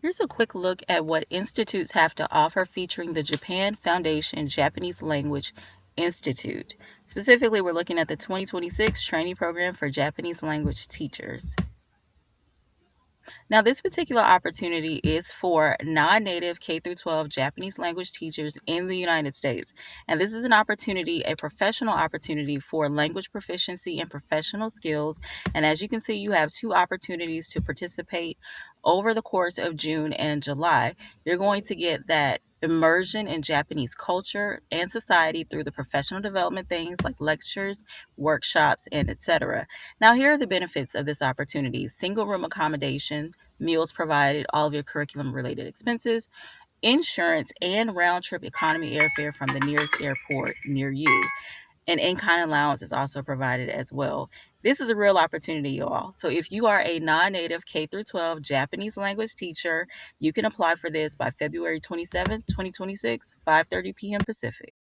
Here's a quick look at what institutes have to offer featuring the Japan Foundation Japanese Language Institute. Specifically, we're looking at the 2026 training program for Japanese language teachers. Now, this particular opportunity is for non-native K-12 Japanese language teachers in the United States. And this is an opportunity, a professional opportunity for language proficiency and professional skills. And as you can see, you have two opportunities to participate over the course of June and July. You're going to get that immersion in Japanese culture and society through the professional development things like lectures, workshops, and etc. Now, here are the benefits of this opportunity: single room accommodation, meals provided, all of your curriculum related expenses, insurance, and round trip economy airfare from the nearest airport near you. An in-kind allowance is also provided as well. This is a real opportunity, y'all. So if you are a non-native K through 12 Japanese language teacher, you can apply for this by February 27th, 2026, 5:30 p.m. Pacific.